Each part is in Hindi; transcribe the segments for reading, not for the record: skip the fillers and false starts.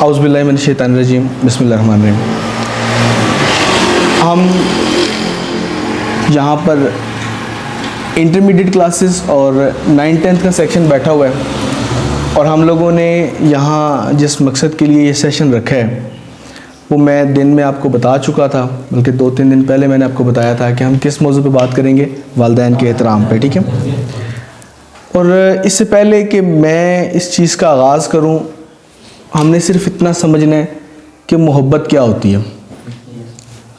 औज़ुबिल्लाहि मिनश्शैतानिर्रजीम बिस्मिल्लाहिर्रहमानिर्रहीम। हम यहाँ पर इंटरमीडिएट क्लासेस और 9-10th का सेक्शन बैठा हुआ है और हम लोगों ने यहाँ जिस मकसद के लिए ये सेशन रखा है वो मैं दिन में आपको बता चुका था, बल्कि 2-3 दिन पहले मैंने आपको बताया था कि हम किस मौजू पे बात करेंगे, वालिदैन के एहतराम पे, ठीक है। और इससे पहले कि मैं इस चीज़ का आगाज़ करूँ, हमने सिर्फ इतना समझना है कि मोहब्बत क्या होती है,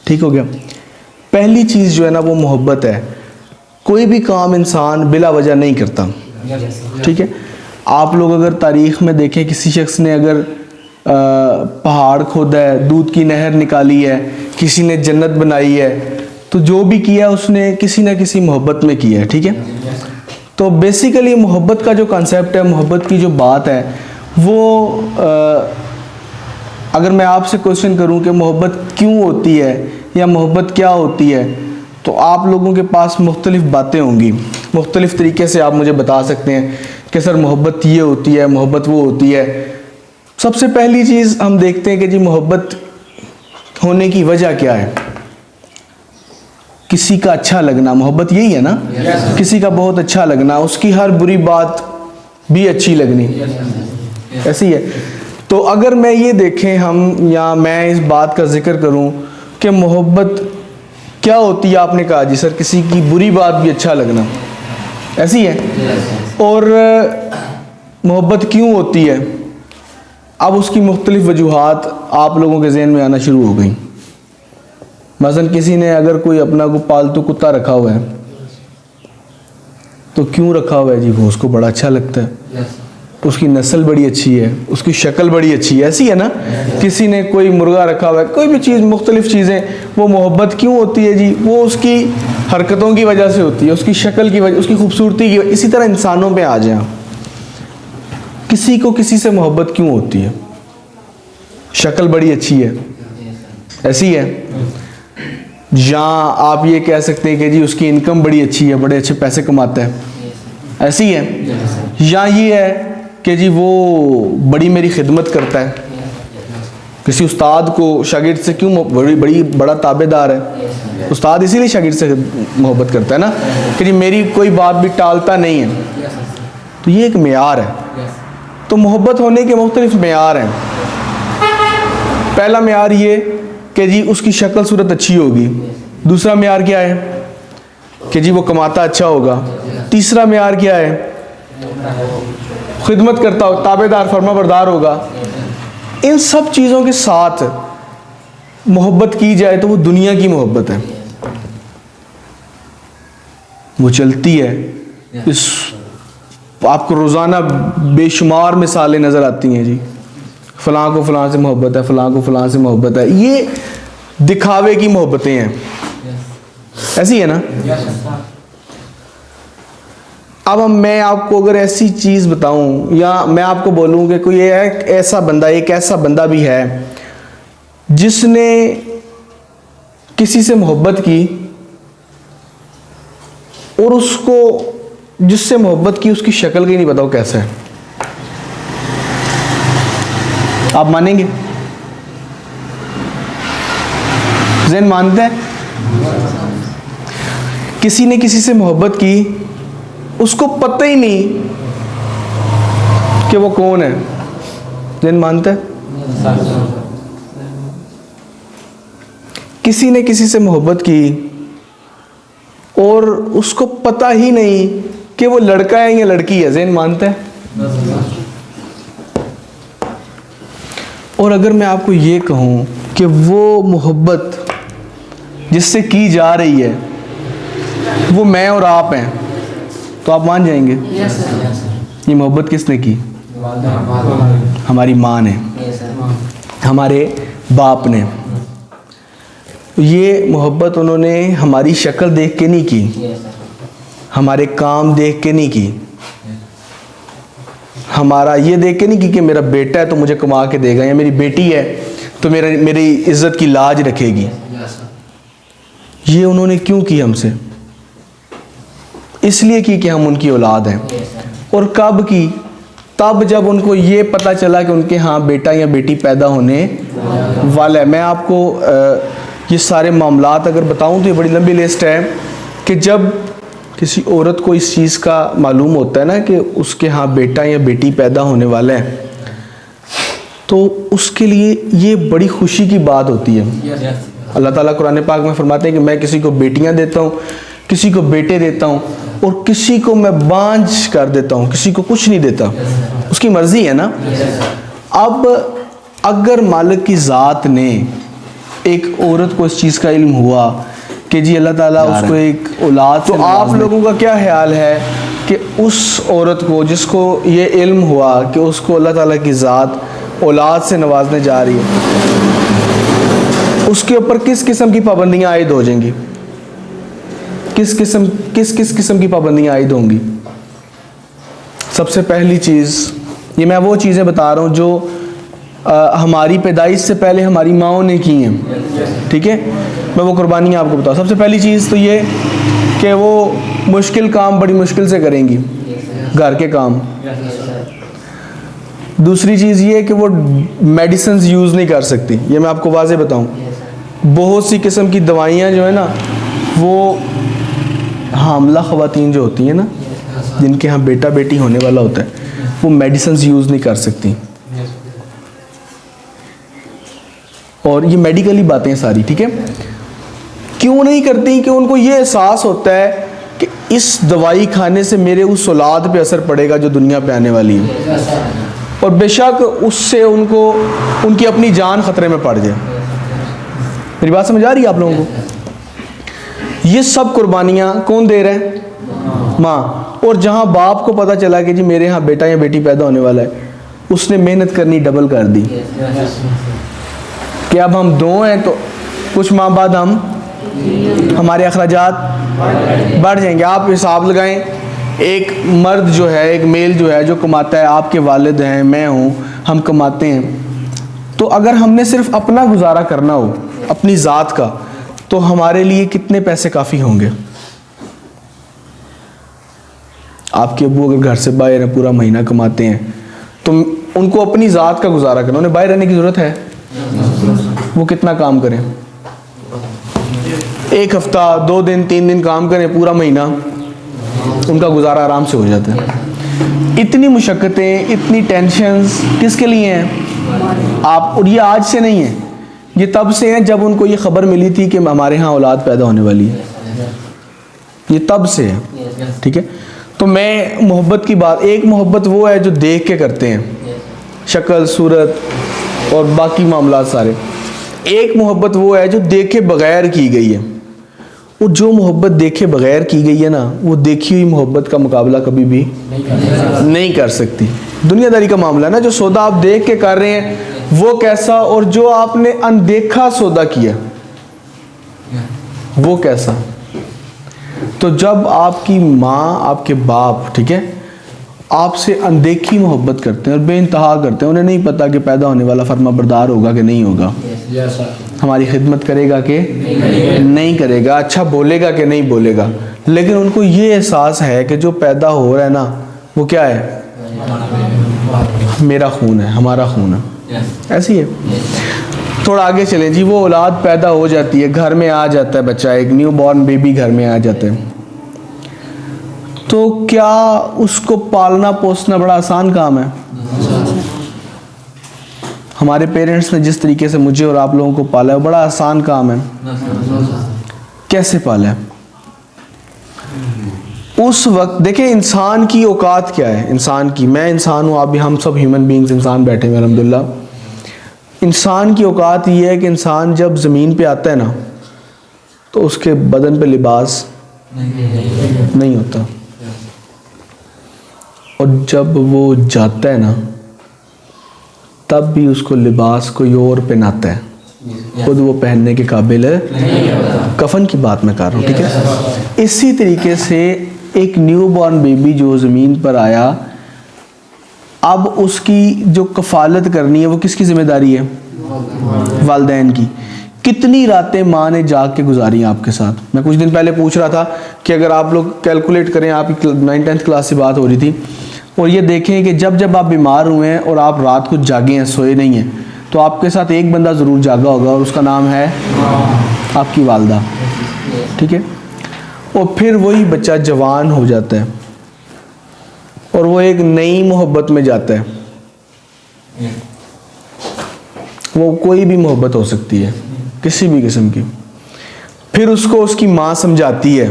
ठीक हो गया। पहली चीज़ जो है ना वो मोहब्बत है। कोई भी काम इंसान बिला वजह नहीं करता, ठीक है। आप लोग अगर तारीख़ में देखें, किसी शख्स ने अगर पहाड़ खोदा है, दूध की नहर निकाली है, किसी ने जन्नत बनाई है, तो जो भी किया उसने किसी न किसी मोहब्बत में किया है, ठीक है। तो बेसिकली मोहब्बत का जो कॉन्सेप्ट है, मोहब्बत की जो बात है वो अगर मैं आपसे क्वेश्चन करूं कि मोहब्बत क्यों होती है या मोहब्बत क्या होती है, तो आप लोगों के पास मुख्तलिफ़ बातें होंगी, मुख्तलिफ़ तरीके से आप मुझे बता सकते हैं कि सर मोहब्बत ये होती है, मोहब्बत वो होती है। सबसे पहली चीज़ हम देखते हैं कि जी मोहब्बत होने की वजह क्या है। किसी का अच्छा लगना, मोहब्बत यही है ना, किसी का बहुत अच्छा लगना, उसकी हर बुरी बात भी अच्छी लगनी, ऐसी है। तो अगर मैं ये देखें हम, या मैं इस बात का जिक्र करूं कि मोहब्बत क्या होती है, आपने कहा जी सर किसी की बुरी बात भी अच्छा लगना, ऐसी है। और मोहब्बत क्यों होती है, अब उसकी मुख्तलिफ़ वजूहात आप लोगों के ज़हन में आना शुरू हो गई। मसलन किसी ने अगर कोई अपना को पालतू कुत्ता रखा हुआ है, तो क्यों रखा हुआ है जी, वो उसको बड़ा अच्छा लगता है, उसकी नस्ल बड़ी अच्छी है, उसकी शक्ल बड़ी अच्छी है, ऐसी है ना। किसी ने कोई मुर्गा रखा हुआ है, कोई भी चीज़, मुख्तलिफ़ चीज़ें, वो मोहब्बत क्यों होती है जी, वो उसकी हरकतों की वजह से होती है, उसकी शक्ल की वजह, उसकी खूबसूरती की वजह। इसी तरह इंसानों पे आ जाए, किसी को किसी से मोहब्बत क्यों होती है, शक्ल बड़ी अच्छी है, ऐसी है। या आप ये कह सकते हैं कि जी उसकी इनकम बड़ी अच्छी है, बड़े अच्छे पैसे कमाता है, ऐसी है। या ये है कि जी वो बड़ी मेरी खिदमत करता है, किसी उस्ताद को शागिर्द से क्यों बड़ा ताबेदार है, उस्ताद इसीलिए शागिर्द से मोहब्बत करता है ना, कि जी मेरी कोई बात भी टालता नहीं है। तो ये एक मेयार है। तो मोहब्बत होने के मुख्तलिफ मेयार हैं। पहला मेयार ये कि जी उसकी शक्ल सूरत अच्छी होगी। दूसरा मेयार क्या है कि जी वो कमाता अच्छा होगा। तीसरा मेयार क्या है, खिदमत करता हो, ताबेदार फर्माबरदार होगा। इन सब चीज़ों के साथ मोहब्बत की जाए तो वो दुनिया की मोहब्बत है, वो चलती है। इस आपको रोज़ाना बेशुमार मिसालें नज़र आती हैं जी, फ़लाँ को फ़लाँ से मोहब्बत है, फ़लाँ को फ़लाँ से मोहब्बत है। ये दिखावे की मोहब्बतें हैं, ऐसी है ना। अब मैं आपको अगर ऐसी चीज़ बताऊं, या मैं आपको बोलूं कि कोई एक ऐसा बंदा भी है जिसने किसी से मोहब्बत की और उसको जिससे मोहब्बत की उसकी शक्ल की नहीं पता वो कैसा है, आप मानेंगे? ज़हन मानते हैं? किसी ने किसी से मोहब्बत की, उसको पता ही नहीं कि वो कौन है, ज़हन मानते हैं? किसी ने किसी से मोहब्बत की और उसको पता ही नहीं कि वो लड़का है या लड़की है, ज़हन मानते हैं? और अगर मैं आपको ये कहूँ कि वो मोहब्बत जिससे की जा रही है वो मैं और आप हैं, तो आप मान जाएंगे? ये मोहब्बत किसने की? हमारी माँ ने, हमारे बाप ने। ये मोहब्बत उन्होंने हमारी शक्ल देख के नहीं की, हमारे काम देख के नहीं की, हमारा ये देख के नहीं की कि मेरा बेटा है तो मुझे कमा के देगा, या मेरी बेटी है तो मेरी इज्जत की लाज रखेगी। ये उन्होंने क्यों की हमसे? इसलिए की कि हम उनकी औलाद हैं। और कब की? तब जब उनको ये पता चला कि उनके यहाँ बेटा या बेटी पैदा होने वाला है। मैं आपको ये सारे मामलात अगर बताऊं तो ये बड़ी लंबी लिस्ट है कि जब किसी औरत को इस चीज़ का मालूम होता है ना कि उसके यहाँ बेटा या बेटी पैदा होने वाला है, तो उसके लिए ये बड़ी खुशी की बात होती है। अल्लाह ताला कुरान पाक में फरमाते हैं कि मैं किसी को बेटियां देता हूँ, किसी को बेटे देता हूँ, और किसी को मैं बांझ कर देता हूँ, किसी को कुछ नहीं देता। उसकी मर्जी है ना। अब अगर मालिक की ज़ात ने एक औरत को इस चीज़ का इल्म हुआ कि जी अल्लाह ताला उसको एक औलाद, तो आप लोगों का क्या ख्याल है कि उस औरत को जिसको ये इल्म हुआ कि उसको अल्लाह ताला की ज़ात औलाद से नवाजने जा रही है, उसके ऊपर किस किस्म की पाबंदियाँ आयद हो जाएंगी? किस किस्म की पाबंदियाँ आयद होंगी? सबसे पहली चीज़, ये मैं वो चीज़ें बता रहा हूँ जो हमारी पैदाइश से पहले हमारी माँओं ने की हैं, ठीक है। मैं वो कुर्बानियाँ आपको बताऊँ। सबसे पहली चीज़ तो ये कि वो मुश्किल काम बड़ी मुश्किल से करेंगी, घर के काम। दूसरी चीज़ ये कि वो मेडिसिन यूज़ नहीं कर सकती, ये मैं आपको वाज़े बताऊँ। बहुत सी किस्म की दवाइयाँ जो है ना, वो हामला ख़वातीन जो होती हैं ना, जिनके यहाँ बेटा बेटी होने वाला होता है, वो मेडिसिन यूज़ नहीं कर सकती। और ये मेडिकली बातें सारी, ठीक है। क्यों नहीं करती? कि उनको ये एहसास होता है कि इस दवाई खाने से मेरे उस औलाद पे असर पड़ेगा जो दुनिया पे आने वाली है, और बेशक उससे उनको उनकी अपनी जान ख़तरे में पड़ जाए। मेरी बात समझ आ रही है आप लोगों को? ये सब कुर्बानियाँ कौन दे रहा है? माँ। और जहाँ बाप को पता चला कि जी मेरे यहाँ बेटा या बेटी पैदा होने वाला है, उसने मेहनत करनी डबल कर दी कि अब हम दो हैं तो कुछ माह बाद हमारे अखराजात बढ़ जाएंगे। आप हिसाब लगाएं, एक मर्द जो है, एक मेल जो है जो कमाता है, आपके वालिद हैं, मैं हूँ, हम कमाते हैं, तो अगर हमने सिर्फ अपना गुजारा करना हो अपनी ज़ात का, तो हमारे लिए कितने पैसे काफ़ी होंगे? आपके अब्बू अगर घर से बाहर है, पूरा महीना कमाते हैं, तो उनको अपनी ज़ात का गुजारा करना, उन्हें बाहर रहने की ज़रूरत है? वो कितना काम करें? एक हफ्ता, 2 दिन, 3 दिन काम करें, पूरा महीना उनका गुजारा आराम से हो जाता है। इतनी मुशक्क़तें, इतनी टेंशन्स किसके लिए हैं? आप। और ये आज से नहीं है, ये तब से हैं जब उनको ये ख़बर मिली थी कि हमारे यहाँ औलाद पैदा होने वाली है। ये तब से है, ठीक है। तो मैं मोहब्बत की बात, एक मोहब्बत वो है जो देख के करते हैं, शक्ल सूरत और बाकी मामला सारे। एक मोहब्बत वो है जो देखे बगैर की गई है। वो जो मोहब्बत देखे बगैर की गई है ना, वो देखी हुई मोहब्बत का मुकाबला कभी भी नहीं कर सकती। दुनियादारी का मामला है ना, जो सौदा आप देख के कर रहे हैं वो कैसा, और जो आपने अनदेखा सौदा किया वो कैसा। तो जब आपकी माँ, आपके बाप, ठीक है, आपसे अनदेखी मोहब्बत करते हैं और बेइंतहा करते हैं, उन्हें नहीं पता कि पैदा होने वाला फर्माबरदार होगा कि नहीं होगा, हमारी खिदमत करेगा कि नहीं करेगा, अच्छा बोलेगा कि नहीं बोलेगा, लेकिन उनको ये एहसास है कि जो पैदा हो रहा है ना, वो क्या है? मेरा खून है, हमारा खून है। ऐसी है। थोड़ा आगे चलें जी, वो औलाद पैदा हो जाती है, घर में आ जाता है बच्चा, एक न्यू बॉर्न बेबी घर में आ जाते हैं, तो क्या उसको पालना पोसना बड़ा आसान काम है? हमारे पेरेंट्स ने जिस तरीके से मुझे और आप लोगों को पाला है, बड़ा आसान काम है। कैसे पाला है? उस वक्त देखें इंसान की औकात क्या है। इंसान की, मैं इंसान हूँ, आप भी, हम सब ह्यूमन बीइंग्स इंसान बैठे हुए अल्हम्दुलिल्लाह। इंसान की औकात ये है कि इंसान जब ज़मीन पे आता है ना, तो उसके बदन पे लिबास नहीं होता, और जब वो जाता है ना, तब भी उसको लिबास कोई और पहनाता है, खुद वो पहनने के काबिल है। कफन की बात मैं कर रहा हूँ, ठीक है। इसी तरीके से एक न्यू बॉर्न बेबी जो ज़मीन पर आया, अब उसकी जो कफ़ालत करनी है वो किसकी ज़िम्मेदारी है? वालिदैन की। कितनी रातें माँ ने जाग के गुजारी आपके साथ? मैं कुछ दिन पहले पूछ रहा था कि अगर आप लोग कैलकुलेट करें, आपकी 9th 10th क्लास से बात हो रही थी, और ये देखें कि जब जब आप बीमार हुए हैं और आप रात को जागे हैं, सोए नहीं हैं, तो आपके साथ एक बंदा ज़रूर जागा होगा और उसका नाम है आपकी वालदा। ठीक है। और फिर वही बच्चा जवान हो जाता है और वो एक नई मोहब्बत में जाता है। वो कोई भी मोहब्बत हो सकती है, किसी भी किस्म की। फिर उसको उसकी माँ समझाती है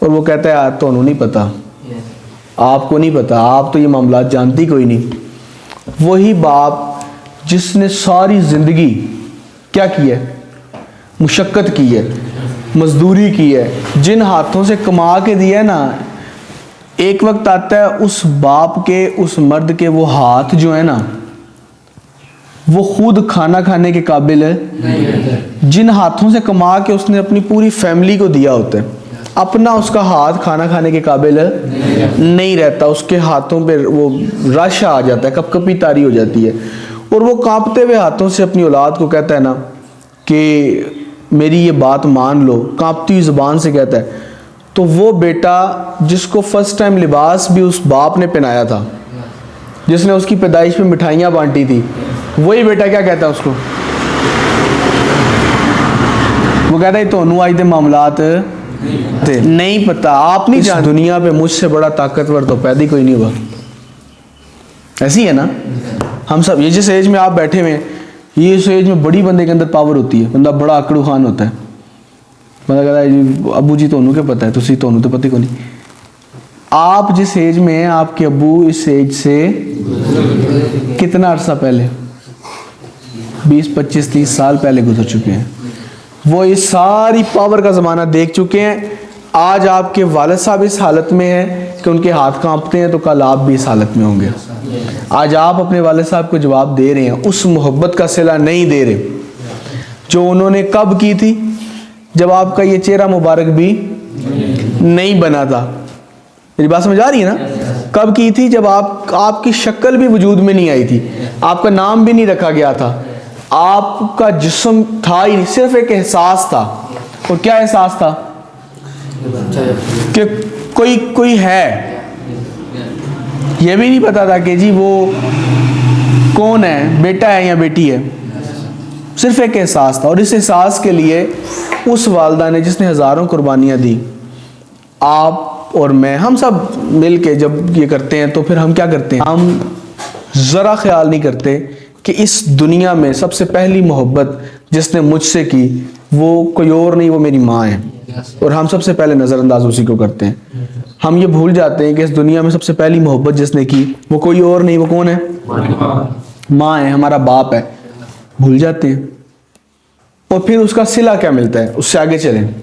और वो कहता है यार तो नहीं पता, आपको नहीं पता, आप तो ये मामला जानती कोई नहीं। वही बाप जिसने सारी जिंदगी क्या किया है, मुशक्कत की है, मजदूरी की है, जिन हाथों से कमा के दिया है ना, एक वक्त आता है उस बाप के, उस मर्द के वो हाथ जो है ना, वो खुद खाना खाने के काबिल है। जिन हाथों से कमा के उसने अपनी पूरी फैमिली को दिया होता है, अपना उसका हाथ खाना खाने के काबिल नहीं रहता। उसके हाथों पे वो रश आ जाता है, कपकपी तारी हो जाती है, और वो कांपते हुए हाथों से अपनी औलाद को कहता है ना कि मेरी ये बात मान लो, कांपती हुई ज़ुबान से कहता है। तो वो बेटा जिसको फर्स्ट टाइम लिबास भी उस बाप ने पहनाया था, जिसने उसकी पैदाइश पे मिठाइयाँ बांटी थी, वही बेटा क्या कहता है उसको, वो कहता है तो आई थे मामलात नहीं पता, आप नहीं जानते। दुनिया पे मुझसे बड़ा ताकतवर तो पैदा ही कोई नहीं हुआ। ऐसी है ना हम सब। ये जिस एज में आप बैठे हुए हैं, ये इस एज में बड़ी बंदे के अंदर पावर होती है, बंदा बड़ा आकड़ू खान होता है। बंदा कहता है जी अबू जी तो के पता है, तुसी तो पता को नहीं। आप जिस एज में हैं, आपके अबू इस एज से कितना अरसा पहले, 20, 25, 30 साल पहले गुजर चुके हैं। वो इस सारी पावर का ज़माना देख चुके हैं। आज आपके वालिद साहब इस हालत में हैं कि उनके हाथ कांपते हैं, तो कल आप भी इस हालत में होंगे। आज आप अपने वालिद साहब को जवाब दे रहे हैं, उस मोहब्बत का सिला नहीं दे रहे जो उन्होंने कब की थी, जब आपका ये चेहरा मुबारक भी नहीं बना था। मेरी बात समझ आ रही है ना? कब की थी? जब आपकी शक्ल भी वजूद में नहीं आई थी, आपका नाम भी नहीं रखा गया था, आपका जिस्म था ही नहीं, सिर्फ एक एहसास था। और क्या एहसास था? कि कोई है। यह भी नहीं पता था कि जी वो कौन है, बेटा है या बेटी है। सिर्फ एक एहसास था, और इस एहसास के लिए उस वालदा ने जिसने हज़ारों कुर्बानियाँ दी, आप और मैं, हम सब मिल के जब ये करते हैं तो फिर हम क्या करते हैं, हम ज़रा ख्याल नहीं करते कि इस दुनिया में सबसे पहली मोहब्बत जिसने मुझसे की वो कोई और नहीं, वो मेरी माँ है। और हम सबसे पहले नज़रअंदाज उसी को करते हैं। हम ये भूल जाते हैं कि इस दुनिया में सबसे पहली मोहब्बत जिसने की वो कोई और नहीं, वो कौन है? माँ है, हमारा बाप है। भूल जाते हैं। और फिर उसका सिला क्या मिलता है? उससे आगे चलें।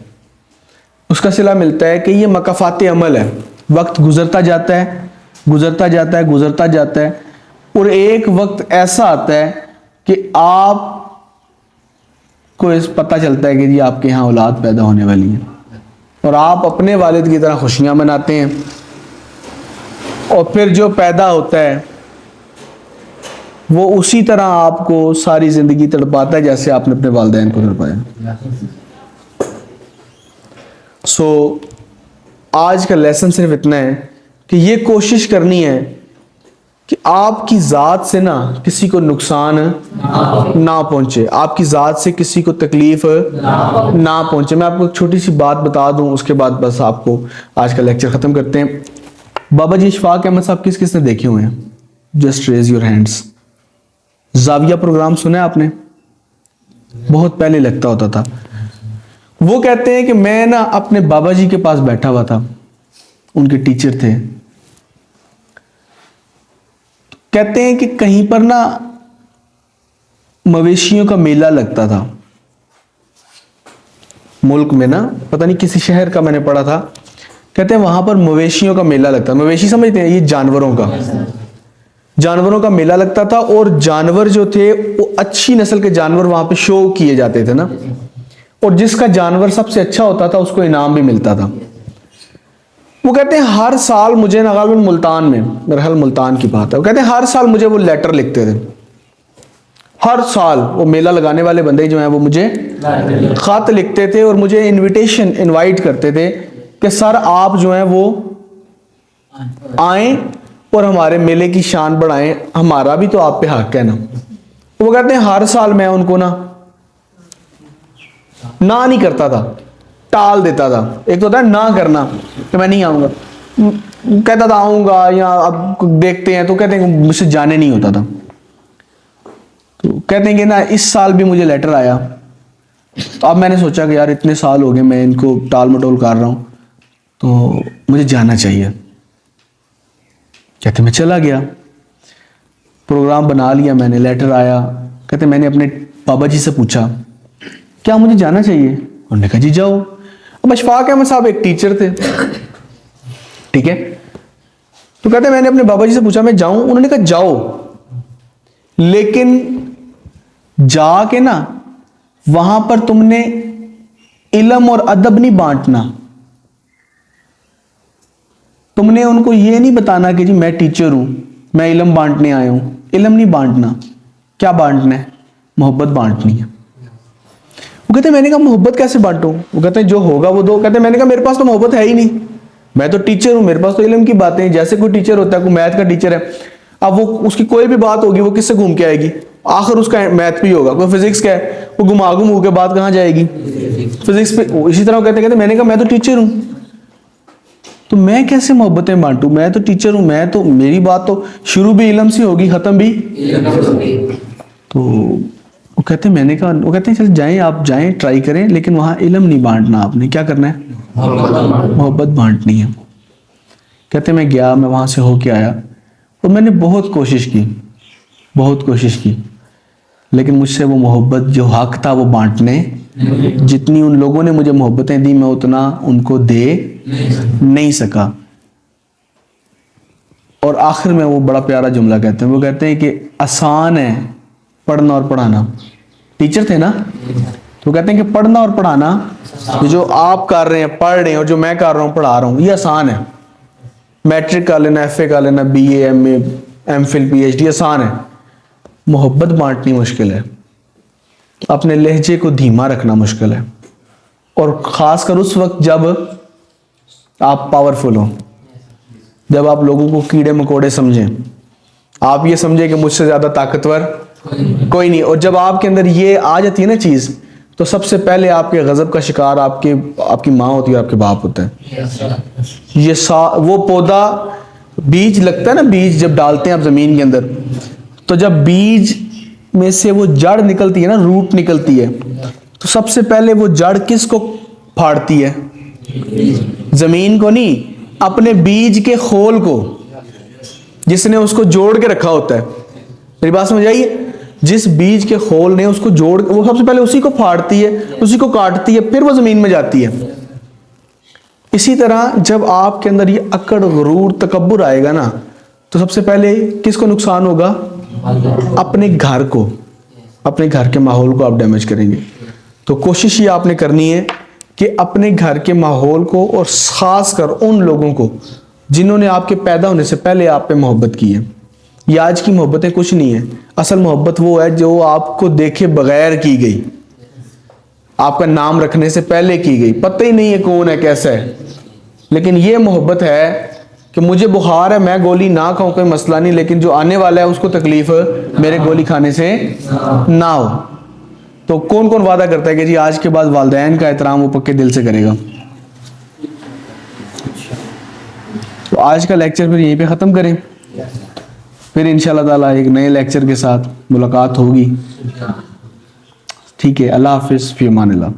उसका सिला मिलता है कि ये मकाफात अमल है। वक्त गुजरता जाता है, गुजरता जाता है, गुजरता जाता है, और एक वक्त ऐसा आता है कि आप को इस पता चलता है कि जी आपके यहाँ औलाद पैदा होने वाली है, और आप अपने वालिद की तरह खुशियाँ मनाते हैं। और फिर जो पैदा होता है वो उसी तरह आपको सारी ज़िंदगी तड़पाता है जैसे आपने अपने वालिदैन को तड़पाया। आज का लेसन सिर्फ इतना है कि ये कोशिश करनी है कि आपकी ज़ात से ना किसी को नुकसान ना पहुंचे, आपकी ज़ात से किसी को तकलीफ ना पहुंचे। मैं आपको एक छोटी सी बात बता दूं, उसके बाद बस आपको आज का लेक्चर ख़त्म करते हैं। बाबा जी इशफाक अहमद साहब किस किसने देखे हुए हैं? Just raise your hands. जाविया प्रोग्राम सुना है आपने? बहुत पहले लगता होता था। वो कहते हैं कि मैं ना अपने बाबा जी के पास बैठा हुआ था, उनके टीचर थे। कहते हैं कि कहीं पर ना मवेशियों का मेला लगता था मुल्क में, ना पता नहीं किसी शहर का मैंने पढ़ा था। कहते हैं वहां पर मवेशियों का मेला लगता, मवेशी समझते हैं, ये जानवरों का मेला लगता था। और जानवर जो थे वो अच्छी नस्ल के जानवर वहां पे शो किए जाते थे ना, और जिसका जानवर सबसे अच्छा होता था उसको इनाम भी मिलता था। वो कहते हैं हर साल मुझे ना, गालिबन मुल्तान में, मेरे ख्याल मुल्तान की बात है, वो कहते हैं हर साल मुझे वो लेटर लिखते थे। हर साल वो मेला लगाने वाले बंदे जो हैं वो मुझे खत लिखते थे और मुझे इनवाइट करते थे कि सर आप जो हैं वो आए और हमारे मेले की शान बढ़ाएं, हमारा भी तो आप पे हक है ना। वो कहते हैं हर साल मैं उनको ना नहीं करता था, टाल देता था। एक तो होता है ना करना कि मैं नहीं आऊंगा, कहता था आऊंगा या अब देखते हैं, तो कहते हैं मुझसे जाने नहीं होता था। तो कहते हैं कि ना इस साल भी मुझे लेटर आया, तो अब मैंने सोचा कि यार इतने साल हो गए मैं इनको टाल मटोल कर रहा हूं, तो मुझे जाना चाहिए। कहते मैं चला गया, प्रोग्राम बना लिया मैंने, लेटर आया। कहते मैंने अपने बाबा जी से पूछा क्या मुझे जाना चाहिए, उन्होंने कहा जी जाओ। अब अशफाक अहमद साहब एक टीचर थे, ठीक है। तो कहते मैंने अपने बाबा जी से पूछा मैं जाऊं, उन्होंने कहा जाओ, लेकिन जाके ना वहां पर तुमने इल्म और अदब नहीं बांटना। तुमने उनको ये नहीं बताना कि जी मैं टीचर हूं, मैं इल्म बांटने आया हूं। इल्म नहीं बांटना, क्या बांटना है? मोहब्बत बांटनी है। वो कहते मैंने कहा मोहब्बत कैसे बांटूं? वो कहते हैं जो होगा वो दो। कहते मैंने कहा मेरे पास तो मोहब्बत है ही नहीं, मैं तो टीचर हूं, मेरे पास तो इल्म की बातें, जैसे कोई टीचर होता है, कोई मैथ का टीचर है, अब वो उसकी कोई भी बात होगी वो किससे घूम के आएगी? आखिर उसका मैथ भी होगा। कोई फिजिक्स का है, वो घुमा घूम के बात कहां जाएगी? फिजिक्स पे। इसी तरह कहते कहते मैंने कहा मैं तो टीचर हूं, तो मैं कैसे मोहब्बतें बांटूं? मैं तो टीचर हूं, मैं तो, मेरी बात तो शुरू भी इल्म से होगी, खत्म भी। तो वो कहते मैंने कहा, वो कहते हैं चल जाएं, आप जाएं, ट्राई करें, लेकिन वहां इल्म नहीं बांटना, आपने क्या करना है? मोहब्बत बांटनी है। कहते मैं गया, मैं वहां से होके आया और मैंने बहुत कोशिश की, बहुत कोशिश की, लेकिन मुझसे वो मोहब्बत जो हक था वो बांटने, जितनी उन लोगों ने मुझे मोहब्बतें दी मैं उतना उनको दे नहीं सका। और आखिर में वो बड़ा प्यारा जुमला कहते हैं, वो कहते हैं कि आसान है पढ़ना और पढ़ाना। टीचर थे ना, तो कहते हैं कि पढ़ना और पढ़ाना, जो आप कर रहे हैं पढ़ रहे हैं और जो मैं कर रहा हूं पढ़ा रहा हूं, ये आसान है। मैट्रिक कर लेना, एफए कर लेना, बीए, एमए, एमफिल, पीएचडी आसान है। मोहब्बत बांटनी मुश्किल है, अपने लहजे को धीमा रखना मुश्किल है, और खासकर उस वक्त जब आप पावरफुल हो, जब आप लोगों को कीड़े मकोड़े समझें, आप ये समझें कि मुझसे ज्यादा ताकतवर कोई नहीं, और जब आपके अंदर ये आ जाती है ना चीज, तो सबसे पहले आपके गजब का शिकार आपकी माँ होती है, आपके बाप होता है। ये वो पौधा, बीज लगता है ना, बीज जब डालते हैं आप जमीन के अंदर, तो जब बीज में से वो जड़ निकलती है ना, रूट निकलती है, तो सबसे पहले वो जड़ किसको फाड़ती है? जमीन को नहीं, अपने बीज के खोल को, जिसने उसको जोड़ के रखा होता है। मेरी बात समझ आई? जिस बीज के खोल ने उसको जोड़, वो सबसे पहले उसी को फाड़ती है, उसी को काटती है, फिर वो जमीन में जाती है। इसी तरह जब आपके अंदर ये अकड़, गुरूर, तकब्बुर आएगा ना, तो सबसे पहले किसको नुकसान होगा? अपने घर को, अपने घर के माहौल को आप डैमेज करेंगे। तो कोशिश ये आपने करनी है कि अपने घर के माहौल को, और खासकर उन लोगों को जिन्होंने आपके पैदा होने से पहले आप पे मोहब्बत की है। ये आज की मोहब्बतें कुछ नहीं है, असल मोहब्बत वो है जो आपको देखे बगैर की गई, आपका नाम रखने से पहले की गई, पता ही नहीं है कौन है कैसा है, लेकिन ये मोहब्बत है कि मुझे बुखार है, मैं गोली ना खाऊं कोई मसला नहीं, लेकिन जो आने वाला है उसको तकलीफ मेरे गोली खाने से ना हो। तो कौन कौन वादा करता है कि जी आज के बाद वालिदैन का एहतराम वो पक्के दिल से करेगा? तो आज का लेक्चर फिर यहीं पे ख़त्म करें, फिर इंशाल्लाह ताला एक नए लेक्चर के साथ मुलाकात होगी। ठीक है, अल्लाह हाफिज़, फ़ी अमानिल्लाह।